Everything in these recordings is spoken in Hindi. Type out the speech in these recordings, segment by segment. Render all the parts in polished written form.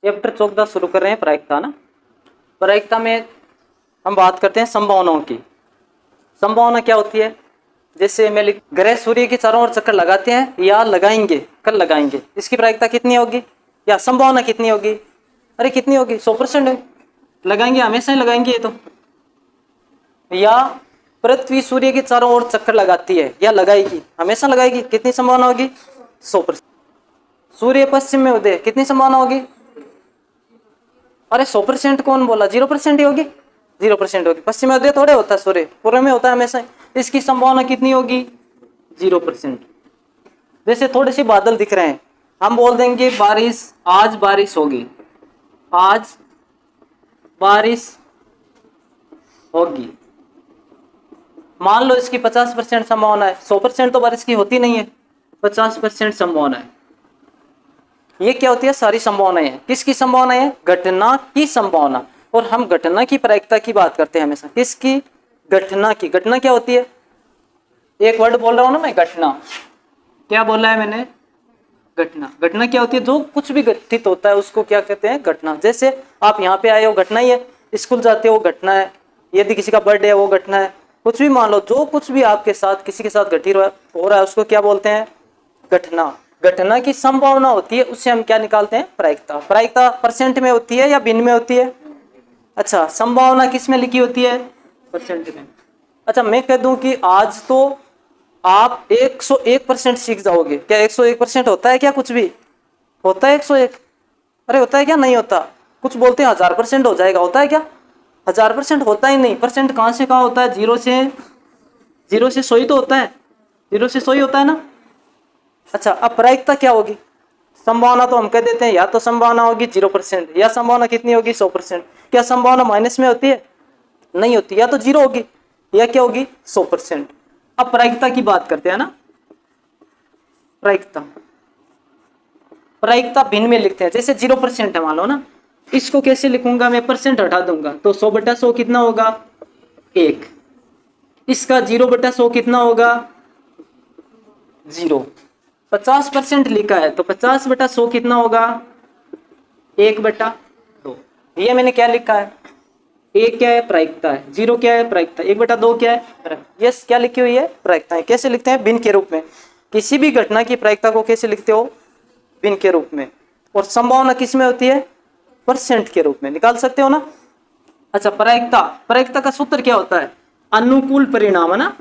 चैप्टर 14 शुरू कर रहे हैं, प्रायिकता ना। प्रायिकता में हम बात करते हैं संभावनाओं की। संभावना क्या होती है? जैसे मैं ग्रह सूर्य के चारों ओर चक्कर लगाते हैं या लगाएंगे, कल लगाएंगे, इसकी प्रायिकता कितनी होगी या संभावना कितनी होगी? अरे कितनी होगी? 100% है। लगाएंगे, हमेशा ही लगाएंगे ये तो। या पृथ्वी सूर्य के चारों ओर चक्कर लगाती है या लगाएगी, हमेशा लगाएगी, कितनी संभावना होगी? 100%। सूर्य पश्चिम में उदय, कितनी संभावना होगी? अरे 100% कौन बोला? 0% ही होगी। 0% होगी। पश्चिम में उदय थोड़े होता है, सूर्य पूर्व में होता है हमेशा। इसकी संभावना कितनी होगी? 0%। जैसे थोड़े से बादल दिख रहे हैं, हम बोल देंगे बारिश, आज बारिश होगी, आज बारिश होगी। मान लो इसकी 50% संभावना है। 100% तो बारिश की होती नहीं है, 50% संभावना है। ये क्या होती है? सारी संभावनाएं हैं। किसकी संभावना है? घटना की संभावना। और हम घटना की प्रायिकता की बात करते हैं हमेशा। किसकी? घटना की। घटना क्या होती है? एक वर्ड बोल रहा हूं ना मैं, घटना। क्या बोला है मैंने? घटना। घटना क्या होती है? जो कुछ भी घटित होता है उसको क्या कहते हैं? घटना। जैसे आप यहाँ पे आए हो, घटना ही है। स्कूल जाते हो, घटना है। यदि किसी का बर्थडे है, वो घटना है। कुछ भी मान लो, जो कुछ भी आपके साथ किसी के साथ घटित हो रहा है उसको क्या बोलते हैं? घटना। घटना की संभावना होती है, उससे हम क्या निकालते हैं? प्रायिकता। प्रायिकता परसेंट में होती है या भिन्न में होती है? अच्छा, संभावना किस में लिखी होती है? परसेंट में। अच्छा, मैं कह दूं कि आज तो आप 101% सीख जाओगे। क्या 101% होता है? क्या कुछ भी होता है 101? अरे होता है क्या? नहीं होता। कुछ बोलते हैं 1000% हो जाएगा, होता है क्या? 1000% होता ही नहीं। परसेंट कहाँ से कहाँ होता है? जीरो से 100 ही तो होता है। 0 से 100 ही होता है ना। अच्छा, अब प्रायिकता क्या होगी? संभावना तो हम कह देते हैं या तो संभावना होगी 0% या संभावना कितनी होगी? 100%। क्या संभावना माइनस में होती है? नहीं होती। या तो 0 होगी या क्या होगी? 100%। अब प्रायिकता की बात करते हैं ना। प्रायिकता, प्रायिकता भिन्न में लिखते हैं। जैसे 0% है मान लो ना, इसको कैसे लिखूंगा मैं? परसेंट हटा दूंगा तो 100/100 कितना होगा? 1। इसका 0/100 कितना होगा? 0। 50% लिखा है तो 50/100 कितना होगा? 1/2। ये मैंने क्या लिखा है? 1 क्या है? प्रायिकता है। 0 क्या है? प्रायिकता। 1/2 क्या है? यस, क्या लिखी हुई है? प्रायिकता है। कैसे लिखते हैं? भिन्न के रूप में। किसी भी घटना की प्रायिकता को कैसे लिखते हो? भिन्न के रूप में। और संभावना किस में होती है? परसेंट के रूप में। निकाल सकते हो ना। अच्छा, प्रायिकता, प्रायिकता का सूत्र क्या होता है? अनुकूल परिणाम, है ना।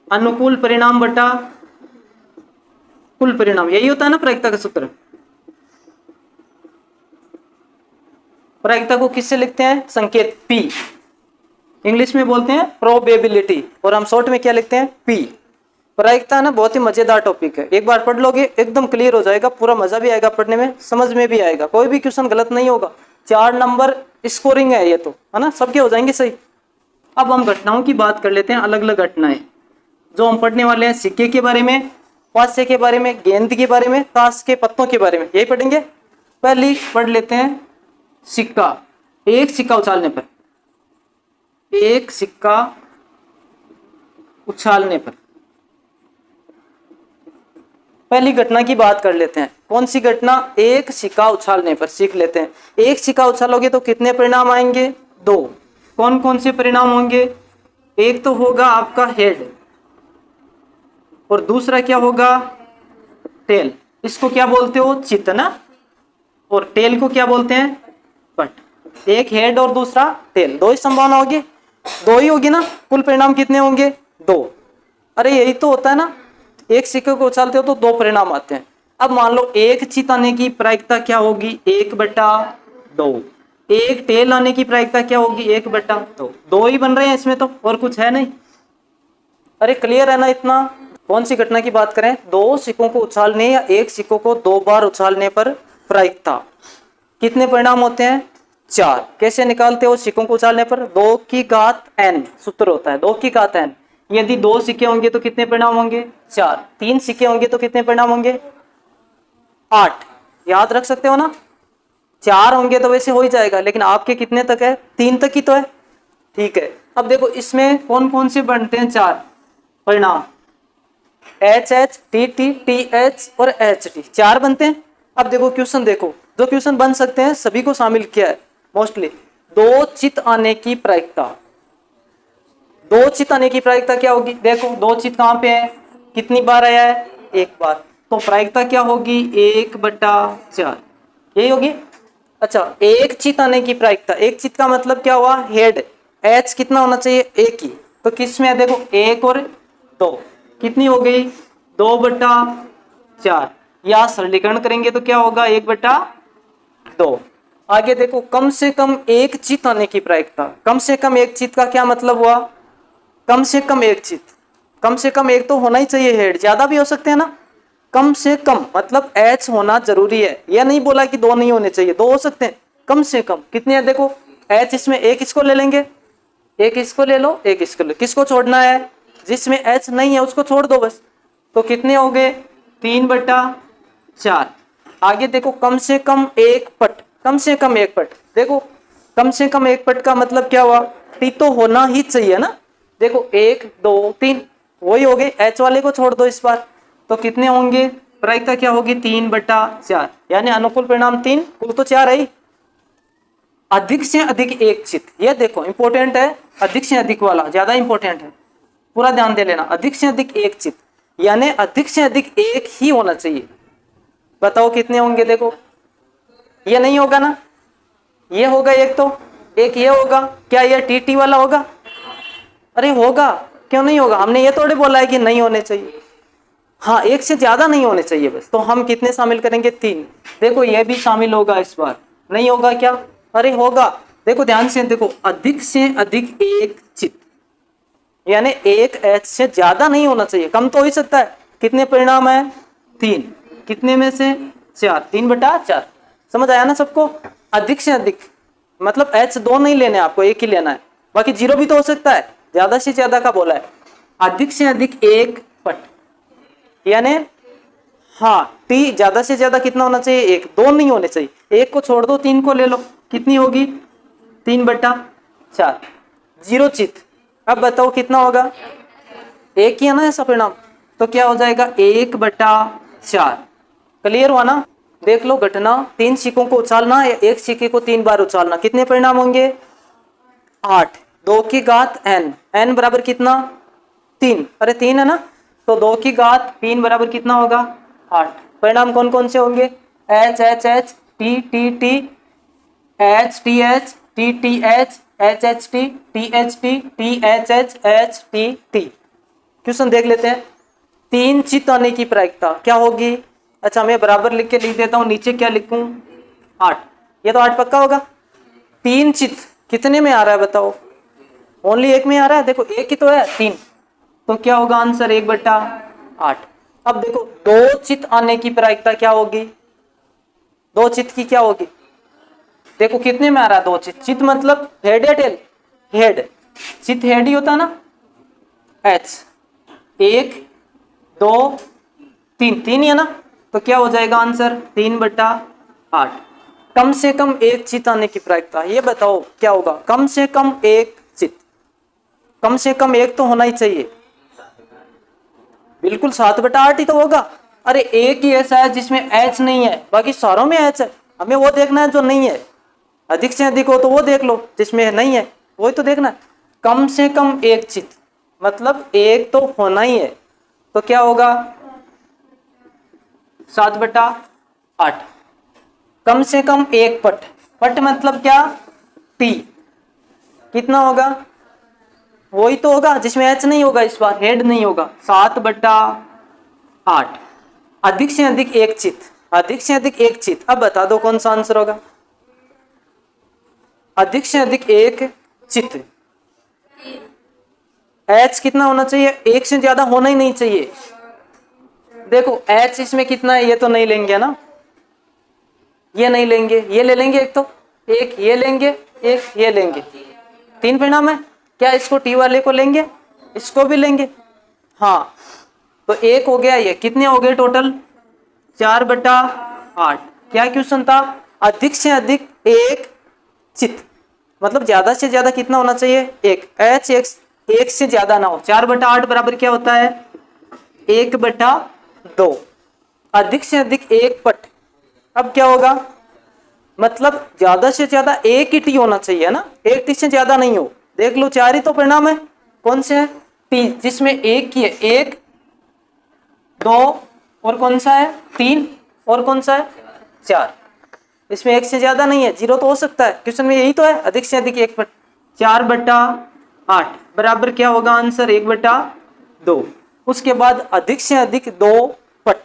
अनुकूल परिणाम बटा कुल परिणाम, यही होता है ना प्रायिकता का सूत्र। प्रायिकता को किससे लिखते हैं? संकेत P। इंग्लिश में बोलते हैं प्रोबेबिलिटी, और हम शॉर्ट में क्या लिखते हैं? P। प्रायिकता ना बहुत ही मजेदार टॉपिक है। एक बार पढ़ लोगे एकदम क्लियर हो जाएगा, पूरा मजा भी आएगा पढ़ने में, समझ में भी आएगा, कोई भी क्वेश्चन गलत नहीं होगा। 4 नंबर स्कोरिंग है ये तो, है ना, सबके हो जाएंगे सही। अब हम घटनाओं की बात कर लेते हैं। अलग अलग घटनाएं जो हम पढ़ने वाले हैं। सिक्के के बारे में, पासे के बारे में, गेंद के बारे में, ताश के पत्तों के बारे में, यही पढ़ेंगे। पहली पढ़ लेते हैं सिक्का। एक सिक्का उछालने पर, एक सिक्का उछालने पर। पहली घटना की बात कर लेते हैं। कौन सी घटना? एक सिक्का उछालने पर। सीख लेते हैं। एक सिक्का उछालोगे तो कितने परिणाम आएंगे? 2। कौन कौन से परिणाम होंगे? एक तो होगा आपका हेड, और दूसरा क्या होगा? टेल। इसको क्या बोलते हो? चित्त ना। और टेल को क्या बोलते हैं? पट। एक हेड और दूसरा टेल, 2 ही संभावना होगी। 2 ही होगी ना। कुल परिणाम कितने होंगे? 2। अरे यही तो होता है ना, एक सिक्के को उछालते हो तो 2 परिणाम आते हैं। अब मान लो एक चित्त आने की प्रायिकता क्या होगी? 1/2। एक टेल आने की प्रायिकता क्या होगी? 1/2। 2 ही बन रहे हैं इसमें तो, और कुछ है नहीं। अरे क्लियर है ना इतना? कौन सी घटना की बात करें? 2 सिक्कों को उछालने या एक सिक्कों को 2 बार उछालने पर प्रायिकता। कितने परिणाम होते हैं? 4। कैसे निकालते हो? सिक्कों को उछालने पर 2 की घात n सूत्र होता है, 2 की घात n। यदि 2 सिक्के होंगे तो कितने परिणाम होंगे? 4। 3 सिक्के होंगे तो कितने परिणाम होंगे? 8। याद रख सकते हो ना। 4 होंगे तो वैसे हो ही जाएगा, लेकिन आपके कितने तक है? 3 तक ही तो है। ठीक है, अब देखो इसमें कौन कौन से बनते हैं 4 परिणाम? HH, TT, TH और HT, 4 बनते हैं। अब देखो क्वेश्चन, देखो जो क्वेश्चन बन सकते हैं सभी को शामिल किया है मोस्टली। दो चित आने की प्रायिकता, दो चित आने की प्रायिकता क्या होगी? देखो दो चित कहाँ पे है, कितनी बार आया है? एक बार। तो प्रायिकता क्या होगी? 1/4 यही होगी। अच्छा, एक चित आने की प्रायिकता, एक चित का मतलब क्या हुआ? हेड। एच कितना होना चाहिए? एक ही। तो किस में है? देखो 1 और 2 कितनी हो गई? 2/4। या सरलीकरण करेंगे तो क्या होगा? 1/2। आगे देखो कम से कम एक चित आने की प्रायिकता, कम से कम एक चित का क्या मतलब हुआ? कम से कम एक चित, कम से कम एक तो होना ही चाहिए हेड, ज्यादा भी हो सकते हैं ना। कम से कम मतलब एच होना जरूरी है, यह नहीं बोला कि दो नहीं होने चाहिए, दो हो सकते हैं, कम से कम कितने हैं? देखो एच इसमें एक इसको ले लेंगे, एक इसको ले लो, एक इसको ले, किसको छोड़ना है? जिसमें एच नहीं है उसको छोड़ दो बस। तो कितने हो गए? 3/4। आगे देखो कम से कम एक पट, कम से कम एक पट, देखो कम से कम एक पट का मतलब क्या हुआ? टी तो होना ही चाहिए ना। देखो 1 2 3 वही हो गए, एच वाले को छोड़ दो इस बार। तो कितने होंगे? प्रायिकता क्या होगी? 3/4, यानी अनुकूल परिणाम 3, कुल तो 4 है। अधिक से अधिक एक चित, ये देखो इंपॉर्टेंट है, अधिक से अधिक वाला ज्यादा इंपॉर्टेंट है, पूरा ध्यान दे लेना। अधिक से अधिक एक चित यानी अधिक से अधिक एक ही होना चाहिए। बताओ कितने होंगे? देखो ये नहीं होगा ना, ये होगा एक, तो एक ये होगा, क्या ये टी वाला होगा? अरे होगा, क्यों नहीं होगा? हमने ये थोड़े बोला है कि नहीं होने चाहिए। हाँ, एक से ज्यादा नहीं होने चाहिए बस। तो हम कितने शामिल करेंगे? 3। देखो ये भी शामिल होगा इस बार, नहीं होगा क्या? अरे होगा। देखो ध्यान से देखो, अधिक से अधिक एक चित यानी एक एच से ज्यादा नहीं होना चाहिए, कम तो हो ही सकता है। कितने परिणाम है? 3, कितने में से? 4, 3/4। समझ आया ना सबको? अधिक से अधिक मतलब एच दो नहीं लेने, आपको एक ही लेना है, बाकी 0 भी तो हो सकता है, ज्यादा से ज्यादा का बोला है। अधिक से अधिक एक पट यानी हाँ, टी ज्यादा से ज्यादा कितना होना चाहिए? एक, दो नहीं होने चाहिए, एक को छोड़ दो 3 को ले लो, कितनी होगी? 3/4। 0 चित। अब बताओ कितना होगा? एक ही है ना ऐसा परिणाम, तो क्या हो जाएगा? 1/4। क्लियर हुआ ना? देख लो घटना, 3 सिक्कों को उछालना या एक सिक्के को 3 बार उछालना, कितने परिणाम होंगे? 8। 2 की घात n, n बराबर कितना? 3। अरे 3 है ना, तो 2 की घात 3 बराबर कितना होगा? 8। परिणाम कौन कौन से होंगे? H H H, T T T, H T H, T T H, H H T, T H T, T H H, H T T. Question देख लेते हैं। 3 चित आने की प्रायिकता क्या होगी? अच्छा मैं बराबर लिख के लिख देता हूँ, नीचे क्या लिखूं? 8। ये तो 8 पक्का होगा। 3 चित कितने में आ रहा है बताओ? ओनली एक में आ रहा है, देखो एक ही तो है, 3। तो क्या होगा आंसर? 1/8। अब देखो दो चित आने की प्रायिकता क्या होगी? दो चित की क्या होगी? देखो कितने में आ रहा है? 2 चित। चित मतलब हेड या टेल? हेड। चित हेड ही होता है ना। एच 1 2 3, 3 ही है ना, तो क्या हो जाएगा आंसर? 3/8। कम से कम एक चित आने की प्रायिकता, ये बताओ क्या होगा? कम से कम एक चित, कम से कम एक तो होना ही चाहिए। बिल्कुल 7/8 ही तो होगा। अरे एक ही ऐसा है जिसमें एच नहीं है, बाकी सारों में एच है, हमें वो देखना है जो नहीं है। अधिक से अधिक हो तो वो देख लो, जिसमें नहीं है वही तो देखना है। कम से कम एक चित मतलब एक तो होना ही है, तो क्या होगा? 7/8। कम से कम एक पट, पट मतलब क्या? टी, कितना होगा? वही तो होगा जिसमें एच नहीं होगा, इस बार हेड नहीं होगा। 7/8। अधिक से अधिक एक चित, अधिक से अधिक एक चित। अब बता दो कौन सा आंसर होगा? अधिक से अधिक एक चित, एच कितना होना चाहिए? एक से ज्यादा होना ही नहीं चाहिए। देखो एच इसमें कितना है? ये तो नहीं लेंगे ना, ये नहीं लेंगे, ये ले लेंगे एक, तो एक ये लेंगे, एक ये लेंगे, 3 परिणाम है। क्या इसको टी वाले को लेंगे? इसको भी लेंगे। हाँ, तो एक हो गया, ये कितने हो गए टोटल? 4/8। क्या क्वेश्चन था? अधिक से अधिक एक चित मतलब ज्यादा से ज्यादा कितना होना चाहिए? एक। एच एक से ज्यादा ना हो। 4/8 बराबर क्या होता है? 1/2। अधिक से अधिक एक पट। अब क्या होगा, मतलब ज्यादा से ज्यादा एक ही टी होना चाहिए ना, एक टी से ज्यादा नहीं हो। देख लो 4 ही तो परिणाम है, कौन से हैं, टी, जिसमें एक की है 1 2 और कौन सा है 3 और कौन सा है 4। इसमें एक से ज्यादा नहीं है, 0 तो हो सकता है, क्वेश्चन में यही तो है, अधिक से अधिक 4/8 बराबर क्या होगा आंसर 1/2। उसके बाद अधिक से अधिक 2 पट,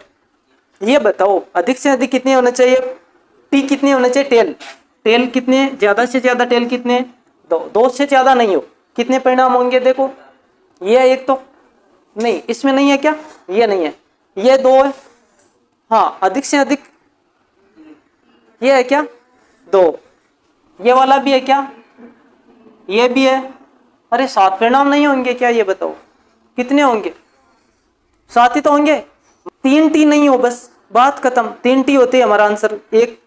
ये बताओ अधिक से अधिक कितने होने चाहिए, टी कितने होने चाहिए, टेल कितने, ज्यादा से ज्यादा टेल कितने, 2 से ज्यादा नहीं हो, कितने परिणाम होंगे, देखो ये एक तो नहीं, इसमें नहीं है क्या, ये नहीं है, ये 2 है, हाँ अधिक से अधिक ये है क्या 2, ये वाला भी है क्या, ये भी है, अरे 7 परिणाम नहीं होंगे क्या, ये बताओ कितने होंगे, 7 ही तो होंगे, 3 टी नहीं हो, बस बात खत्म, 3 टी होते हैं हमारा आंसर, एक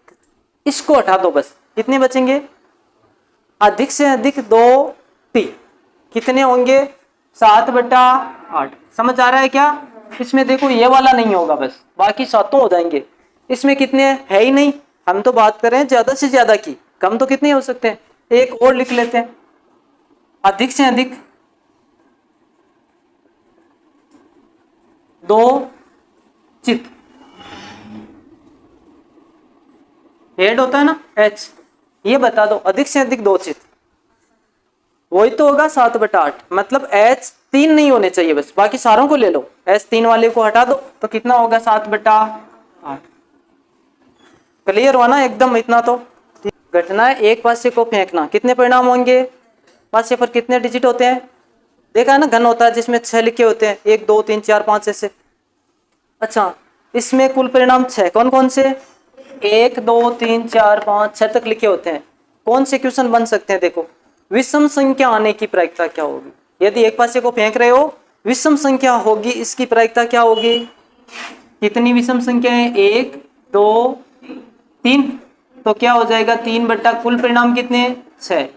इसको हटा दो बस, कितने बचेंगे, अधिक से अधिक 2 टी, कितने होंगे 7/8। समझ आ रहा है क्या, इसमें देखो ये वाला नहीं होगा, बस बाकी 7 हो जाएंगे, इसमें कितने है ही नहीं, हम तो बात कर रहे हैं ज्यादा से ज्यादा की, कम तो कितने हो सकते हैं, एक और लिख लेते हैं, अधिक से अधिक 2 चित, हेड होता है ना H, ये बता दो अधिक से अधिक 2 चित, वही तो होगा 7/8, मतलब H 3 नहीं होने चाहिए, बस बाकी सारों को ले लो, H 3 वाले को हटा दो तो कितना होगा 7/8। क्लियर हुआ ना एकदम, इतना तो घटना है। एक पासे को फेंकना, कितने परिणाम होंगे, पासे पर कितने डिजिट होते हैं, देखा है ना, घन होता है जिसमें 6 लिखे होते हैं, 1 2 3 4 5 ऐसे। अच्छा इसमें कुल परिणाम 6, कौन कौन से, 1 2 3 4 5 6 तक लिखे होते हैं। कौन से क्वेश्चन बन सकते हैं, देखो विषम संख्या आने की प्रायिकता क्या होगी, यदि एक पासे को फेंक रहे हो विषम संख्या होगी, इसकी प्रायिकता क्या होगी, कितनी विषम संख्या है 1 2 3, तो क्या हो जाएगा 3 बट्टा कुल परिणाम कितने 6,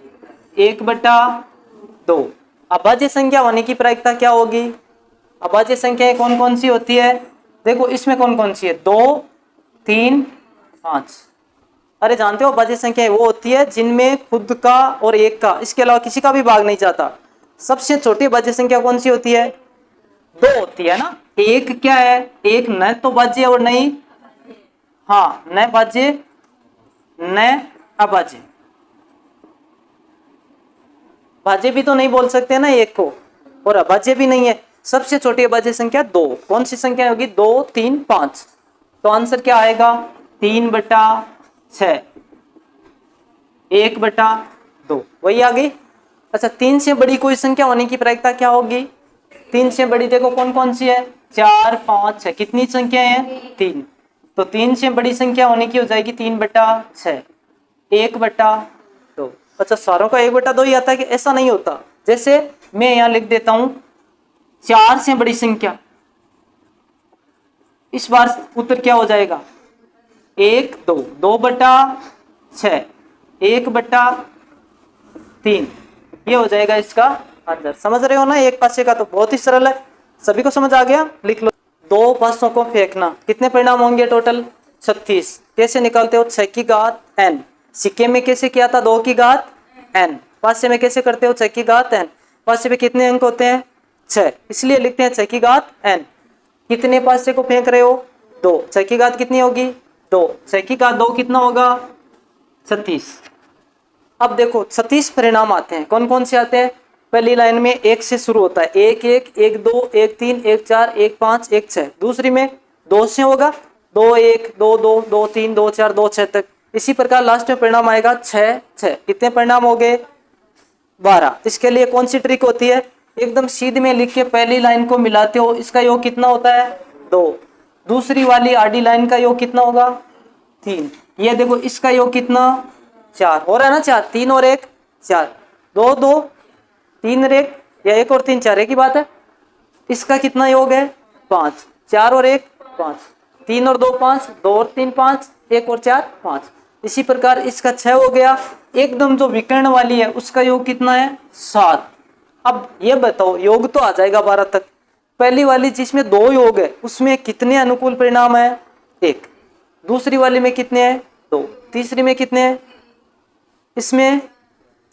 1/2। अभाज्य संख्या होने की प्रायिकता क्या होगी, अभाज्य संख्याएं कौन कौन सी होती है, देखो इसमें कौन कौन सी है 2 3 5, अरे जानते हो अभाज्य संख्याएं वो होती है जिनमें खुद का और एक का, इसके अलावा किसी का भी भाग नहीं जाता। सबसे छोटी अभाज्य संख्या कौन सी होती है, 2 होती है ना, एक क्या है, एक न तो भाज्य और नहीं, हाँ न भाज्य न अभाज्य, भाज्य भी तो नहीं बोल सकते ना एक को, और अभाज्य भी नहीं है। सबसे छोटी अभाज्य संख्या 2, कौन सी संख्या होगी 2 3 5, तो आंसर क्या आएगा 3/6, 1/2, वही आ गई। अच्छा 3 से बड़ी कोई संख्या होने की प्रायिकता क्या होगी, 3 से बड़ी देखो कौन कौन सी है 4 5 6, कितनी संख्या है 3, तो 3 से बड़ी संख्या होने की हो जाएगी 3/6, 1/2। अच्छा सारों का 1/2 ही आता है कि ऐसा नहीं होता, जैसे मैं यहाँ लिख देता हूं 4 से बड़ी संख्या, इस बार उत्तर क्या हो जाएगा 1 2, 2/6, 1/3, ये हो जाएगा इसका आंसर। समझ रहे हो ना, एक पासे का तो बहुत ही सरल है, सभी को समझ आ गया, लिख लो। 2 पासों को फेंकना, कितने परिणाम होंगे टोटल 36, कैसे निकालते हो 6 की घात n, सिक्के में कैसे किया था 2 की घात n, पासे में कैसे करते हो 6 की घात n, पासे में कितने अंक होते हैं 6, इसलिए लिखते हैं 6 की घात n। कितने पासे को फेंक रहे हो 2, 6 की घात कितनी होगी 2, 6 की घात 2 कितना होगा 36। अब देखो 36 परिणाम आते हैं, कौन कौन से आते हैं, पहली लाइन में 1 से शुरू होता है, 1 1 1 2 1 3 1 4 1 5 1 6, दूसरी में 2 से होगा 2 1 2 2 2 3 2 4 2 6 तक, इसी प्रकार लास्ट में परिणाम आएगा 6 6, कितने परिणाम हो गए 12। इसके लिए कौन सी ट्रिक होती है, एकदम सीधे में लिख के पहली लाइन को मिलाते हो, इसका योग कितना होता है 2, दूसरी वाली आडी लाइन का योग कितना होगा 3, ये देखो इसका योग कितना 4 हो रहा है ना, 4 3 और 1 4, 2 2 3 और 1 या 1 और 3 4 एक ही बात है, इसका कितना योग है 5, 4 और 1 5, 3 और 2 5, 2 और 3 5, 1 और 4 5, इसी प्रकार इसका 6 हो गया। एकदम जो विकर्ण वाली है उसका योग कितना है 7। अब ये बताओ योग तो आ जाएगा 12 तक, पहली वाली जिसमें 2 योग है उसमें कितने अनुकूल परिणाम है 1, दूसरी वाली में कितने हैं 2, तीसरी में कितने हैं, इसमें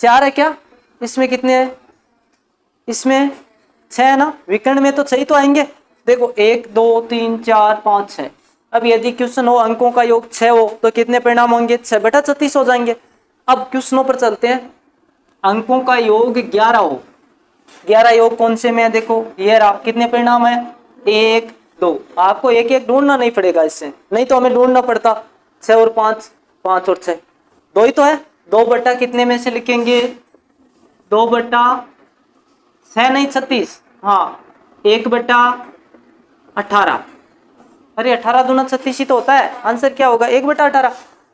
4 है क्या, इसमें कितने हैं, इसमें 6 है ना, विकर्ण में तो 6 तो आएंगे। देखो 1 2 3 4 5 6। अब यदि क्वेश्चन हो अंकों का योग 6 हो तो कितने परिणाम होंगे, 6/36 हो जाएंगे। अब क्वेश्चनों पर चलते हैं। अंकों का योग 11 हो, 11 योग कौन से में है, देखो ये रहा, कितने परिणाम है 1 2। आपको एक एक ढूंढना नहीं पड़ेगा इससे, नहीं तो हमें ढूंढना पड़ता 6 और 5, 5 और 6, 2 ही तो है। 2 बटा कितने में से लिखेंगे, 2/6 नहीं 36, हाँ 1/18। अरे 18 दूना 36 ही तो होता है, आंसर क्या होगा 1/18।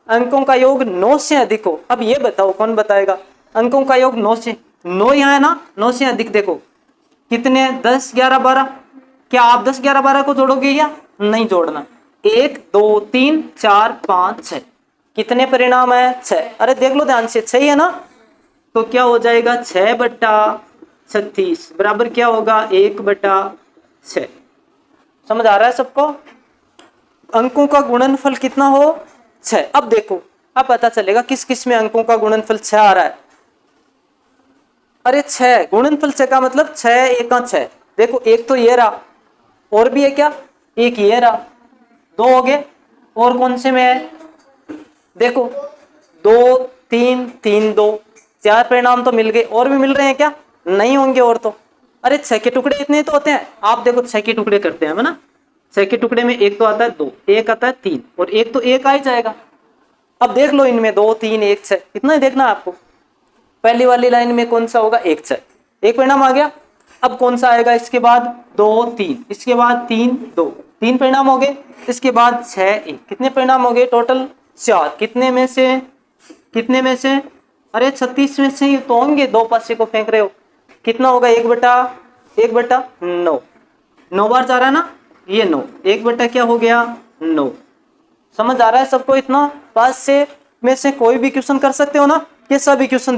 अंकों का योग 9 से अधिक हो, अब ये बताओ कौन बताएगा, अंकों का योग 9 से, 9 यहाँ है ना, 9 से अधिक देखो कितने 10 11 12। क्या आप 10 11 12 को जोड़ोगे या नहीं जोड़ना, 1 2 3 4 5 6, कितने परिणाम है 6। अरे देख लो ध्यान से 6 है ना, तो क्या हो जाएगा 6/36 बराबर क्या होगा 1/6। समझ आ रहा है सबको, अंकों का गुणनफल कितना हो 6। अब देखो अब पता चलेगा किस किस में अंकों का गुणनफल 6 आ रहा है। अरे 6 गुणनफल 6 का मतलब 6 1 6। देखो एक तो ये रहा, और भी है क्या, एक ये रहा, 2 हो गए, और कौन से में है, देखो 2 3 3 2, 4 परिणाम तो मिल गए, और भी मिल रहे हैं क्या, नहीं होंगे और तो। अरे 6 के टुकड़े इतने तो होते हैं, आप देखो 6 के टुकड़े करते हैं ना, 6 के टुकड़े में एक तो आता है 2, एक आता है 3, और एक तो 1 आ ही जाएगा। अब देख लो इनमें 2 3 1 6, इतना ही देखना है आपको। पहली वाली लाइन में कौन सा होगा 1 6, एक परिणाम आ गया। अब कौन सा आएगा इसके बाद 2 3, इसके बाद 3 2, 3 परिणाम हो गए, इसके बाद 6 1, कितने परिणाम हो गए टोटल 4, कितने में से, कितने में से, अरे 36 में से ही तो होंगे, 2 पासे को फेंक रहे हो, कितना होगा 1/9, 9 बार जा रहा है ना ये 9, 1 क्या हो गया 9। समझ आ रहा है सबको इतना, पास से में से कोई भी क्वेश्चन कर सकते हो ना, ये सभी क्वेश्चन